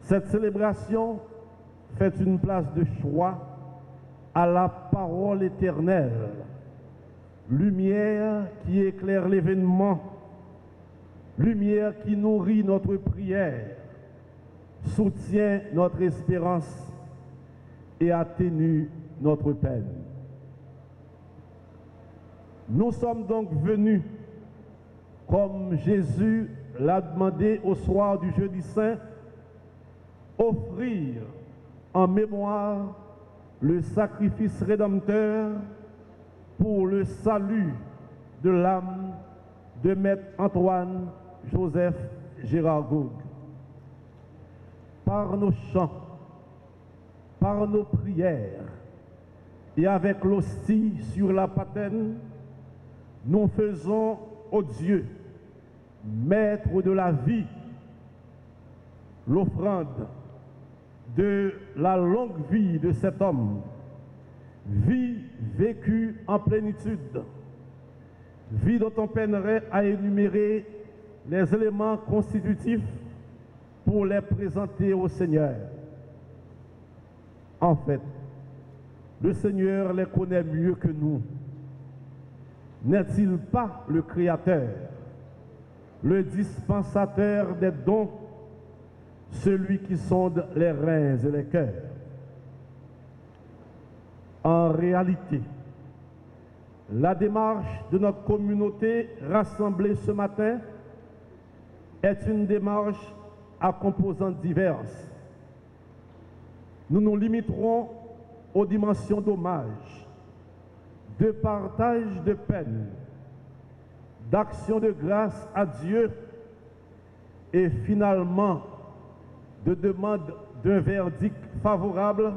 Cette célébration fait une place de choix à la parole éternelle, lumière qui éclaire l'événement, lumière qui nourrit notre prière, soutient notre espérance et atténue notre peine. Nous sommes donc venus, comme Jésus l'a demandé au soir du jeudi saint, offrir en mémoire le sacrifice rédempteur pour le salut de l'âme de Maître Antoine Joseph Gérard Goug. Par nos chants, par nos prières et avec l'hostie sur la patène, nous faisons au Dieu, Maître de la vie, l'offrande de la longue vie de cet homme, vie vécue en plénitude, vie dont on peinerait à énumérer les éléments constitutifs pour les présenter au Seigneur. En fait, le Seigneur les connaît mieux que nous. N'est-il pas le Créateur, le dispensateur des dons, celui qui sonde les reins et les cœurs? En réalité, la démarche de notre communauté rassemblée ce matin est une démarche à composantes diverses. Nous nous limiterons aux dimensions d'hommage, de partage de peine, d'action de grâce à Dieu et finalement de demande d'un verdict favorable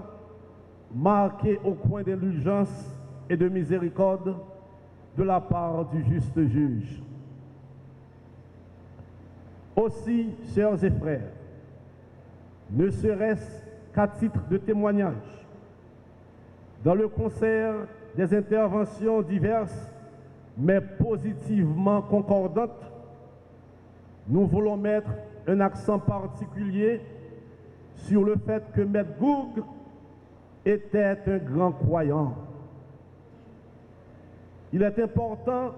marqué au coin d'indulgence et de miséricorde de la part du juste juge. Aussi, chers et frères, ne serait-ce qu'à titre de témoignage, dans le concert des interventions diverses mais positivement concordantes, nous voulons mettre un accent particulier sur le fait que Maître Goug était un grand croyant. Il est important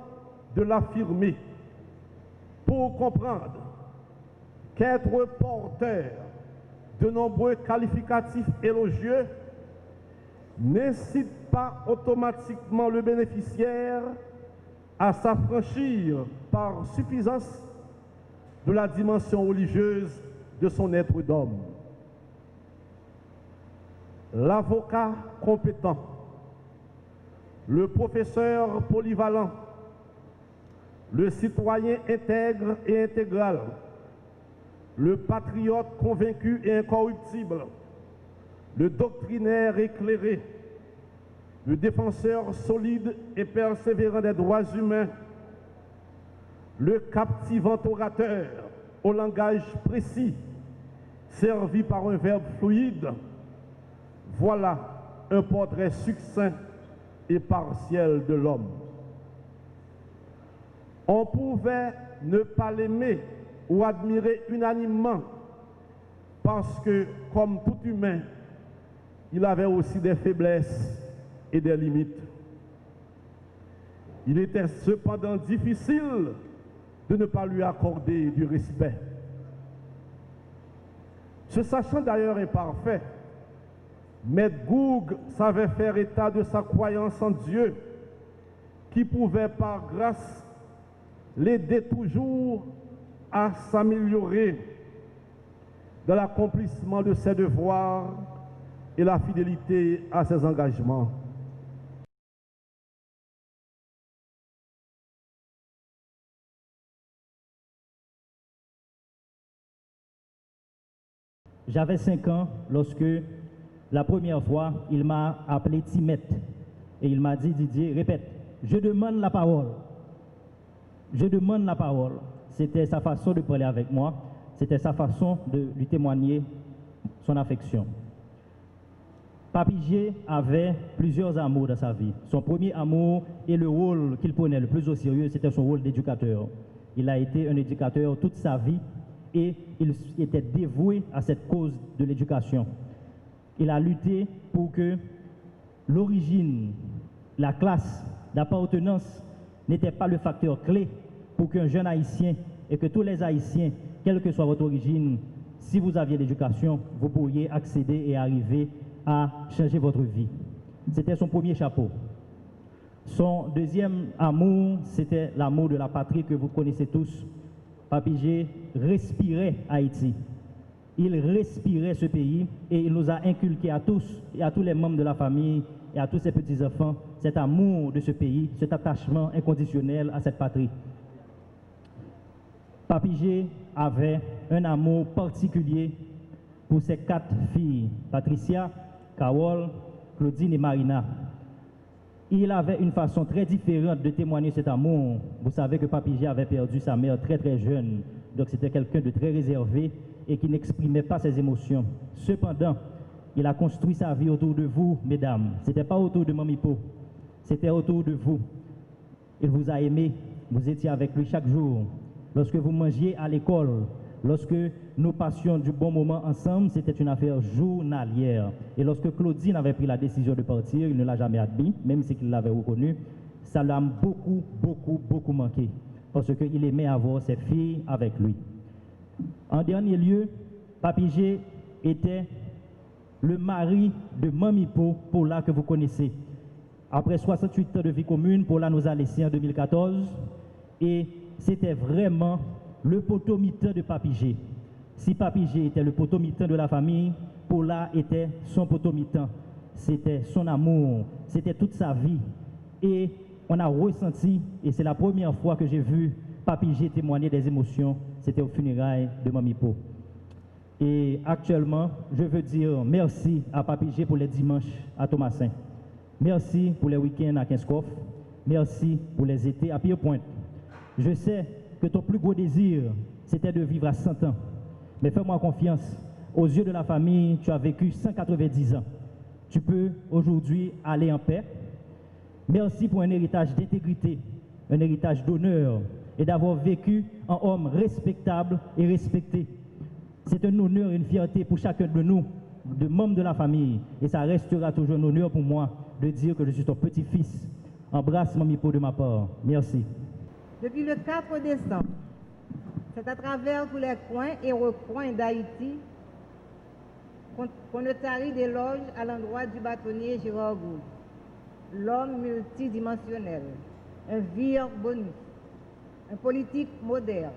de l'affirmer pour comprendre qu'être porteur de nombreux qualificatifs élogieux n'incite pas automatiquement le bénéficiaire à s'affranchir par suffisance de la dimension religieuse de son être d'homme. L'avocat compétent, le professeur polyvalent, le citoyen intègre et intégral, le patriote convaincu et incorruptible, le doctrinaire éclairé, le défenseur solide et persévérant des droits humains, le captivant orateur au langage précis, servi par un verbe fluide, voilà un portrait succinct et partiel de l'homme. On pouvait ne pas l'aimer ou admirer unanimement parce que, comme tout humain, il avait aussi des faiblesses et des limites. Il était cependant difficile de ne pas lui accorder du respect. Se sachant d'ailleurs imparfait, Maître Goug savait faire état de sa croyance en Dieu, qui pouvait par grâce l'aider toujours à s'améliorer dans l'accomplissement de ses devoirs et la fidélité à ses engagements. J'avais 5 ans lorsque, la première fois, il m'a appelé Timette et il m'a dit, Didier, répète, je demande la parole. Je demande la parole. C'était sa façon de parler avec moi, c'était sa façon de lui témoigner son affection. Papy avait plusieurs amours dans sa vie. Son premier amour et le rôle qu'il prenait le plus au sérieux, c'était son rôle d'éducateur. Il a été un éducateur toute sa vie et il était dévoué à cette cause de l'éducation. Il a lutté pour que l'origine, la classe d'appartenance n'était pas le facteur clé pour qu'un jeune Haïtien et que tous les Haïtiens, quelle que soit votre origine, si vous aviez l'éducation, vous pourriez accéder et arriver à changer votre vie. C'était son premier chapeau. Son deuxième amour, c'était l'amour de la patrie que vous connaissez tous. Papi G respirait Haïti. Il respirait ce pays et il nous a inculqué à tous et à tous les membres de la famille et à tous ses petits-enfants cet amour de ce pays, cet attachement inconditionnel à cette patrie. Papi G avait un amour particulier pour ses 4 filles, Patricia, Carole, Claudine et Marina. Il avait une façon très différente de témoigner cet amour. Vous savez que Papi G avait perdu sa mère très très jeune, donc c'était quelqu'un de très réservé et qui n'exprimait pas ses émotions. Cependant, il a construit sa vie autour de vous, mesdames. Ce n'était pas autour de Mamipo, c'était autour de vous. Il vous a aimé, vous étiez avec lui chaque jour. Lorsque vous mangiez à l'école, lorsque nous passions du bon moment ensemble, c'était une affaire journalière. Et lorsque Claudine avait pris la décision de partir, il ne l'a jamais admis, même si il l'avait reconnu, ça l'a beaucoup manqué. Parce qu'il aimait avoir ses filles avec lui. En dernier lieu, Papi G était le mari de Mamipo, Paula, que vous connaissez. Après 68 ans de vie commune, Paula nous a laissés en 2014 et c'était vraiment le potomitan de Papi G. Si Papi G était le potomitan de la famille, Paula était son potomitan. C'était son amour, c'était toute sa vie. Et on a ressenti, et c'est la première fois que j'ai vu Papi G témoigner des émotions, c'était aux funérailles de Mamipo. Et actuellement, je veux dire merci à Papi G pour les dimanches à Thomasin. Merci pour les week-ends à Kinskoff. Merci pour les étés à Pierrepointe. Je sais que ton plus gros désir, c'était de vivre à 100 ans. Mais fais-moi confiance, aux yeux de la famille, tu as vécu 190 ans. Tu peux aujourd'hui aller en paix. Merci pour un héritage d'intégrité, un héritage d'honneur et d'avoir vécu en homme respectable et respecté. C'est un honneur et une fierté pour chacun de nous, de membres de la famille. Et ça restera toujours un honneur pour moi de dire que je suis ton petit-fils. Embrasse Mamipo de ma part. Merci. Depuis le 4 décembre, c'est à travers tous les coins et recoins d'Haïti qu'on ne tarit d'éloges à l'endroit du bâtonnier Gérard Gould, l'homme multidimensionnel, un vir bonus, un politique moderne,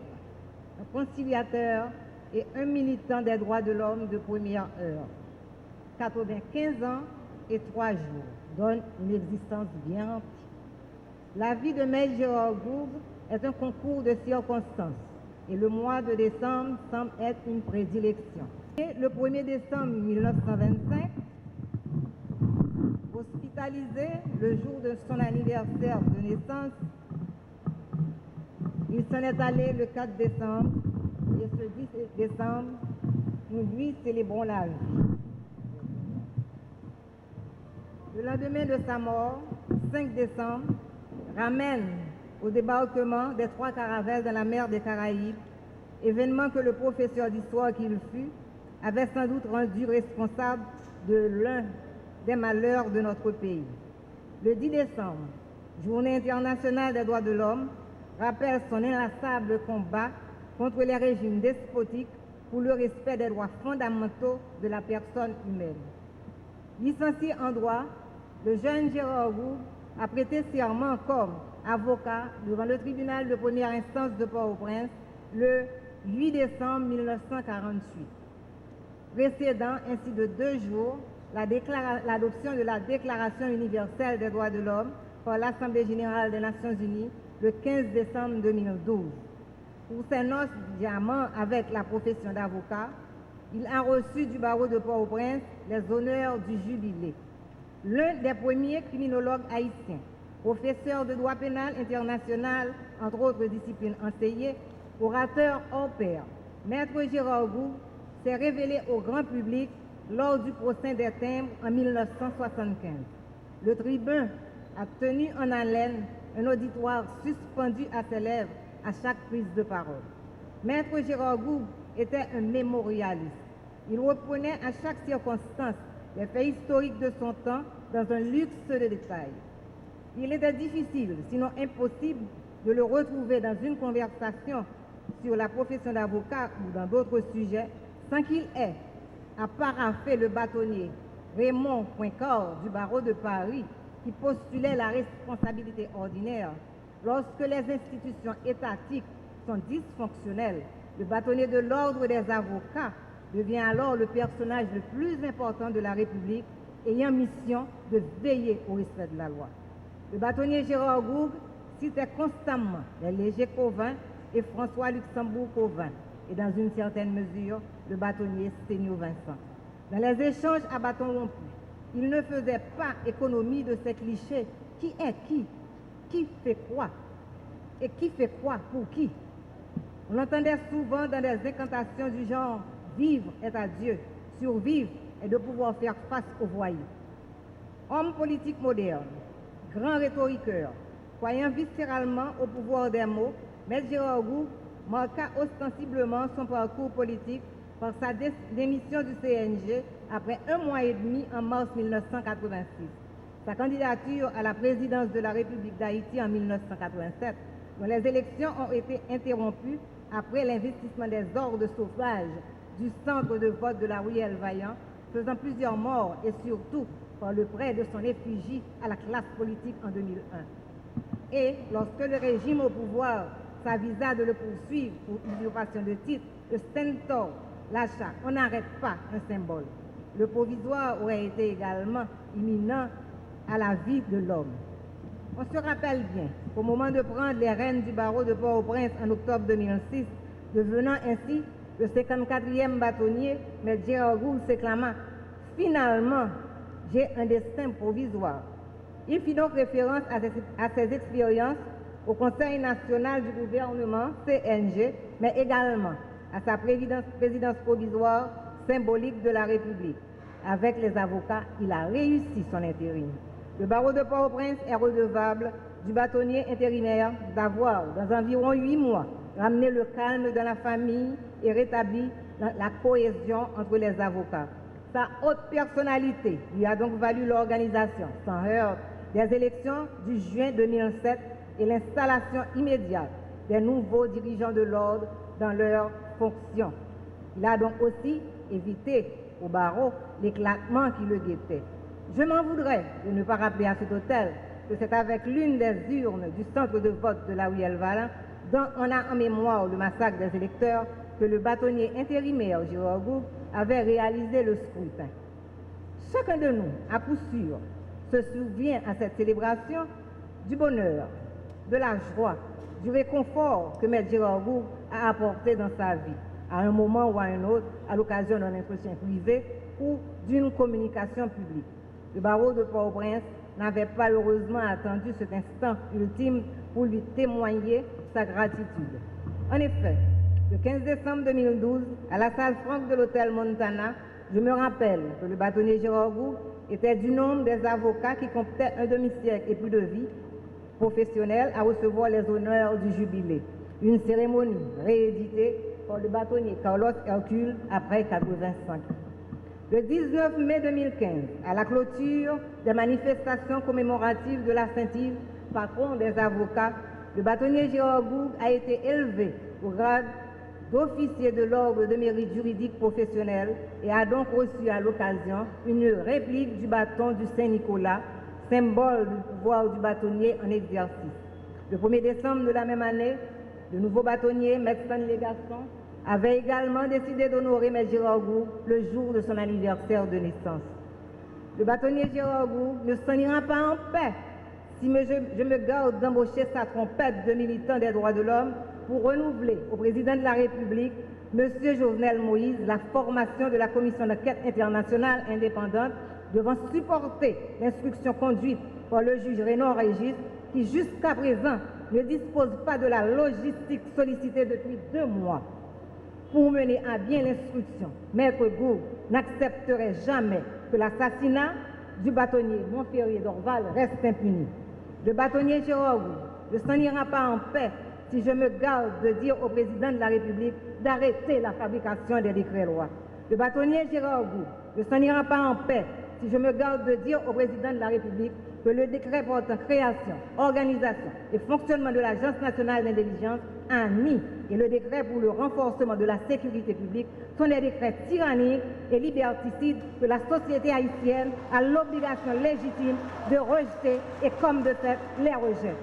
un conciliateur et un militant des droits de l'homme de première heure. 95 ans et 3 jours donnent une existence bien remplie. La vie de Maître Gérard Gould est un concours de circonstances et le mois de décembre semble être une prédilection. Et le 1er décembre 1925, hospitalisé le jour de son anniversaire de naissance, il s'en est allé le 4 décembre et ce 10 décembre, nous lui célébrons la vie. Le lendemain de sa mort, 5 décembre, ramène au débarquement des 3 caravelles dans la mer des Caraïbes, événement que le professeur d'histoire qu'il fut avait sans doute rendu responsable de l'un des malheurs de notre pays. Le 10 décembre, Journée internationale des droits de l'homme, rappelle son inlassable combat contre les régimes despotiques pour le respect des droits fondamentaux de la personne humaine. Licencié en droit, le jeune Gérard Gould a prêté serment comme avocat devant le tribunal de première instance de Port-au-Prince le 8 décembre 1948, précédant ainsi de 2 jours l'adoption de la Déclaration universelle des droits de l'homme par l'Assemblée générale des Nations unies le 15 décembre 2012. Pour ses noces diamant avec la profession d'avocat, il a reçu du barreau de Port-au-Prince les honneurs du jubilé. L'un des premiers criminologues haïtiens, professeur de droit pénal international, entre autres disciplines enseignées, orateur hors pair, Maître Gérard Gould s'est révélé au grand public lors du procès des timbres en 1975. Le tribun a tenu en haleine un auditoire suspendu à ses lèvres à chaque prise de parole. Maître Gérard Gould était un mémorialiste. Il reprenait à chaque circonstance les faits historiques de son temps dans un luxe de détails. Il était difficile, sinon impossible, de le retrouver dans une conversation sur la profession d'avocat ou dans d'autres sujets sans qu'il ait à parapher le bâtonnier Raymond Poincaré du barreau de Paris qui postulait la responsabilité ordinaire. Lorsque les institutions étatiques sont dysfonctionnelles, le bâtonnier de l'ordre des avocats devient alors le personnage le plus important de la République, ayant mission de veiller au respect de la loi. Le bâtonnier Gérard Gourgue citait constamment les légers Cauvin et François Luxembourg Cauvin, et dans une certaine mesure, le bâtonnier Sténio Vincent. Dans les échanges à bâton rompu, il ne faisait pas économie de ces clichés. Qui est qui fait quoi? Et qui fait quoi pour qui? On entendait souvent dans des incantations du genre « vivre est à Dieu, survivre est de pouvoir faire face aux voyous ». Homme politique moderne, grand rhétoriqueur, croyant viscéralement au pouvoir des mots, M. Gérard Gourgue marqua ostensiblement son parcours politique par sa démission du CNG après 1 mois et demi en mars 1986. Sa candidature à la présidence de la République d'Haïti en 1987, dont les élections ont été interrompues après l'investissement des ordres de sauvetage du centre de vote de la Ruelle Vaillant, faisant plusieurs morts et surtout par le prêt de son effigie à la classe politique en 2001. Et lorsque le régime au pouvoir s'avisa de le poursuivre pour usurpation de titre, le stentor lâcha « On n'arrête pas un symbole ». Le provisoire aurait été également imminent à la vie de l'homme. On se rappelle bien qu'au moment de prendre les rênes du barreau de Port-au-Prince en octobre 2006, devenant ainsi le 54e bâtonnier, M. Gérard Gourgue s'exclama « Finalement, j'ai un destin provisoire ». Il fit donc référence à ses expériences au Conseil national du gouvernement, CNG, mais également à sa présidence provisoire symbolique de la République. Avec les avocats, il a réussi son intérim. Le barreau de Port-au-Prince est redevable du bâtonnier intérimaire d'avoir, dans environ 8 mois, ramené le calme dans la famille et rétabli la cohésion entre les avocats. Sa haute personnalité lui a donc valu l'organisation, sans heurts, des élections du juin 2007 et l'installation immédiate des nouveaux dirigeants de l'ordre dans leurs fonctions. Il a donc aussi évité au barreau l'éclatement qui le guettait. Je m'en voudrais de ne pas rappeler à cet hôtel que c'est avec l'une des urnes du centre de vote de la Ruelle Vaillant, dont on a en mémoire le massacre des électeurs, que le bâtonnier intérimaire Gérard Gourgue avait réalisé le scrutin. Chacun de nous, à coup sûr, se souvient à cette célébration du bonheur, de la joie, du réconfort que M. Gérard Gourgue a apporté dans sa vie, à un moment ou à un autre, à l'occasion d'un entretien privé ou d'une communication publique. Le barreau de Port-au-Prince n'avait pas heureusement attendu cet instant ultime pour lui témoigner sa gratitude. En effet, le 15 décembre 2012, à la salle franque de l'hôtel Montana, je me rappelle que le bâtonnier Gérard Gourgue était du nombre des avocats qui comptaient un demi-siècle et plus de vie professionnelle à recevoir les honneurs du jubilé. Une cérémonie rééditée par le bâtonnier Carlos Hercule après 85. Le 19 mai 2015, à la clôture des manifestations commémoratives de la Saint-Yves, patron des avocats, le bâtonnier Gérard Gourgue a été élevé au grade d'officier de l'ordre de mérite juridique professionnel et a donc reçu à l'occasion une réplique du bâton du Saint-Nicolas, symbole du pouvoir du bâtonnier en exercice. Le 1er décembre de la même année, le nouveau bâtonnier, M. Stanley Gaston, avait également décidé d'honorer M. Gérard Gourgue le jour de son anniversaire de naissance. Le bâtonnier Gérard Gourgue ne s'en ira pas en paix si je me garde d'embaucher sa trompette de militant des droits de l'homme pour renouveler au président de la République, M. Jovenel Moïse, la formation de la commission d'enquête internationale indépendante devant supporter l'instruction conduite par le juge Renaud Régis, qui jusqu'à présent ne dispose pas de la logistique sollicitée depuis 2 mois. Pour mener à bien l'instruction, Maître Gourgue n'accepterait jamais que l'assassinat du bâtonnier Montferrier d'Orval reste impuni. Le bâtonnier Gérard Gourgue ne s'en ira pas en paix si je me garde de dire au président de la République d'arrêter la fabrication des décrets-lois. Le bâtonnier Gérard Gou ne s'en ira pas en paix si je me garde de dire au président de la République que le décret portant création, organisation et fonctionnement de l'Agence nationale d'intelligence, ANI, et le décret pour le renforcement de la sécurité publique sont des décrets tyranniques et liberticides que la société haïtienne a l'obligation légitime de rejeter et comme de fait les rejette.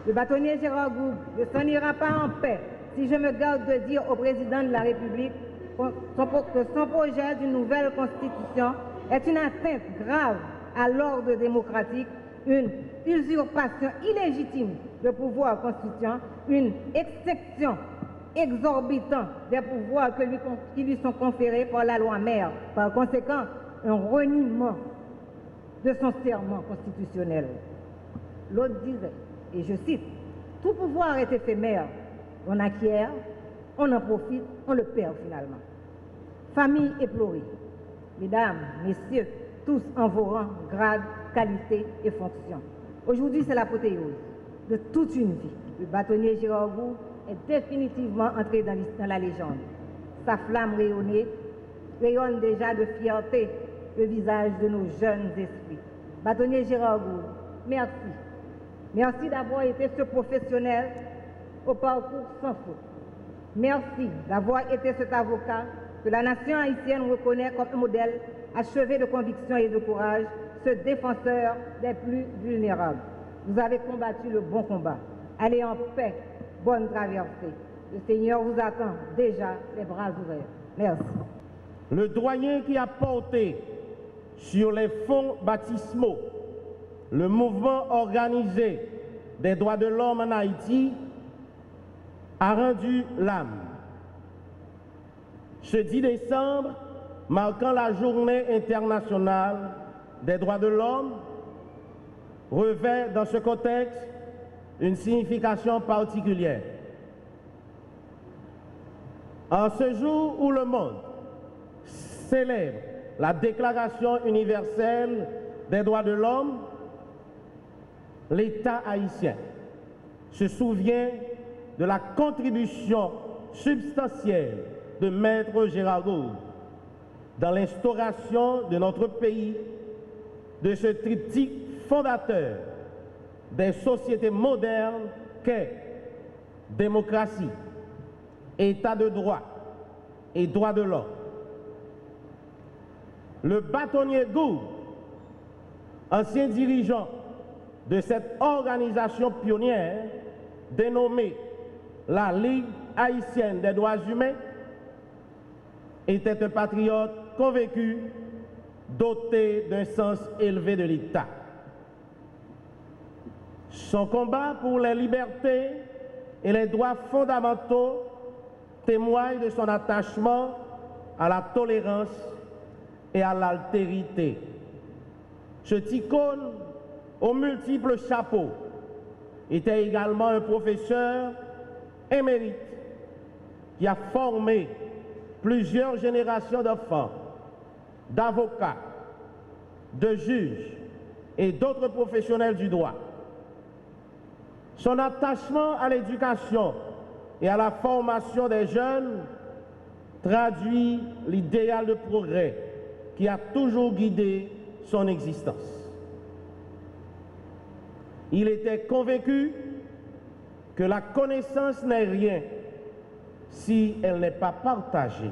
Le bâtonnier Gérard Gou ne s'en ira pas en paix si je me garde de dire au président de la République que son projet d'une nouvelle constitution est une atteinte grave à l'ordre démocratique, une usurpation illégitime de pouvoir constituant, une exception exorbitante des pouvoirs qui lui sont conférés par la loi mère. Par conséquent, un reniement de son serment constitutionnel. L'autre disait, et je cite, « Tout pouvoir est éphémère. On acquiert, on en profite, on le perd finalement. » Famille éplorée, mesdames, messieurs, tous en vos rangs, grades, qualités et fonctions. Aujourd'hui, c'est l'apothéose de toute une vie. Le bâtonnier Gérard Gou est définitivement entré dans la légende. Sa flamme rayonne déjà de fierté le visage de nos jeunes esprits. Bâtonnier Gérard Gou, merci. Merci d'avoir été ce professionnel au parcours sans faute. Merci d'avoir été cet avocat que la nation haïtienne reconnaît comme un modèle achevé de conviction et de courage, ce défenseur des plus vulnérables. Vous avez combattu le bon combat. Allez en paix, bonne traversée. Le Seigneur vous attend déjà les bras ouverts. Merci. Le doyen qui a porté sur les fonds baptismaux le mouvement organisé des droits de l'homme en Haïti a rendu l'âme. Ce 10 décembre, marquant la journée internationale des droits de l'homme, revêt dans ce contexte une signification particulière. En ce jour où le monde célèbre la Déclaration universelle des droits de l'homme, l'État haïtien se souvient de la contribution substantielle de Maître Gérard Gou dans l'instauration de notre pays de ce triptyque fondateur des sociétés modernes qu'est démocratie, État de droit et droits de l'homme. Le bâtonnier Gou, ancien dirigeant de cette organisation pionnière dénommée la Ligue haïtienne des droits humains, était un patriote convaincu, doté d'un sens élevé de l'État. Son combat pour les libertés et les droits fondamentaux témoigne de son attachement à la tolérance et à l'altérité. Ce ticône aux multiples chapeaux était également un professeur émérite qui a formé plusieurs générations d'enfants, d'avocats, de juges et d'autres professionnels du droit. Son attachement à l'éducation et à la formation des jeunes traduit l'idéal de progrès qui a toujours guidé son existence. Il était convaincu que la connaissance n'est rien si elle n'est pas partagée.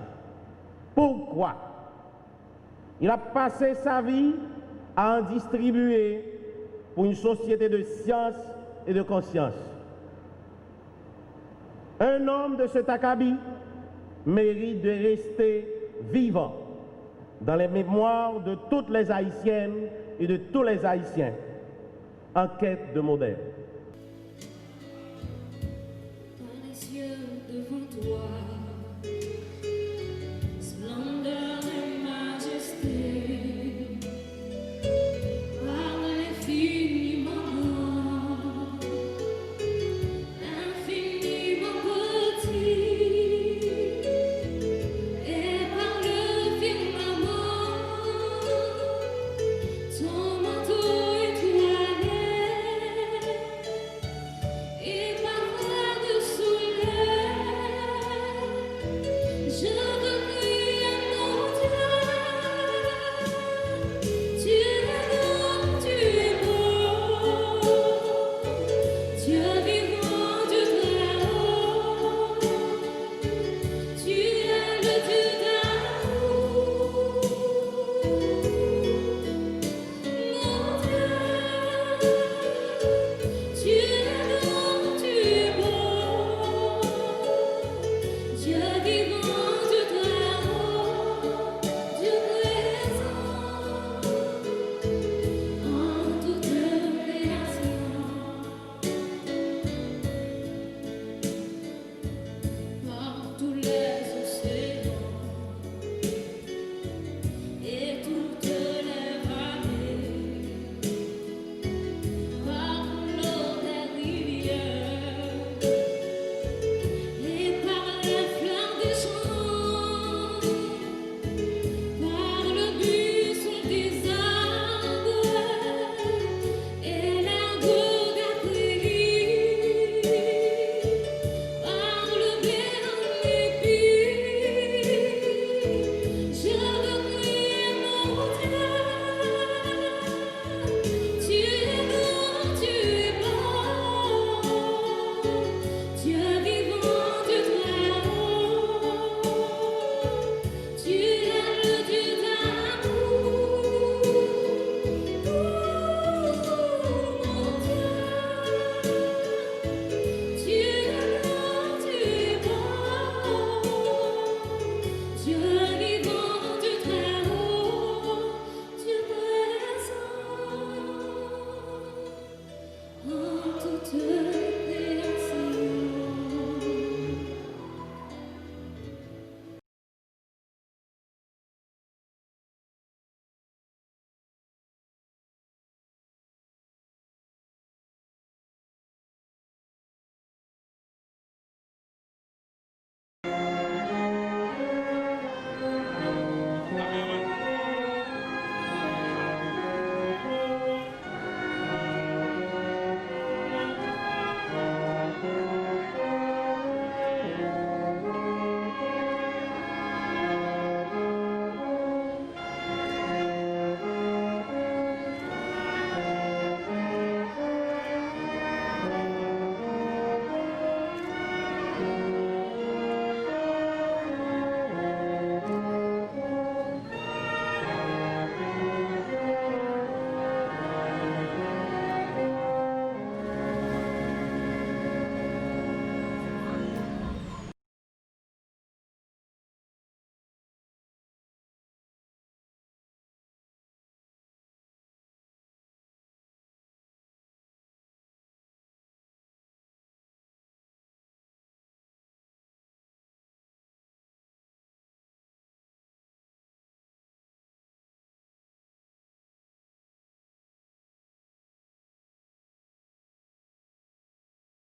Pourquoi? Il a passé sa vie à en distribuer pour une société de science et de conscience. Un homme de cet acabit mérite de rester vivant dans les mémoires de toutes les Haïtiennes et de tous les Haïtiens en quête de modèle. Dans les yeux devant toi, splendeur et majesté, par l'infiniment grand, l'infiniment petit, et par le firmament, ton manteau étoilé, et par là-dessous En toute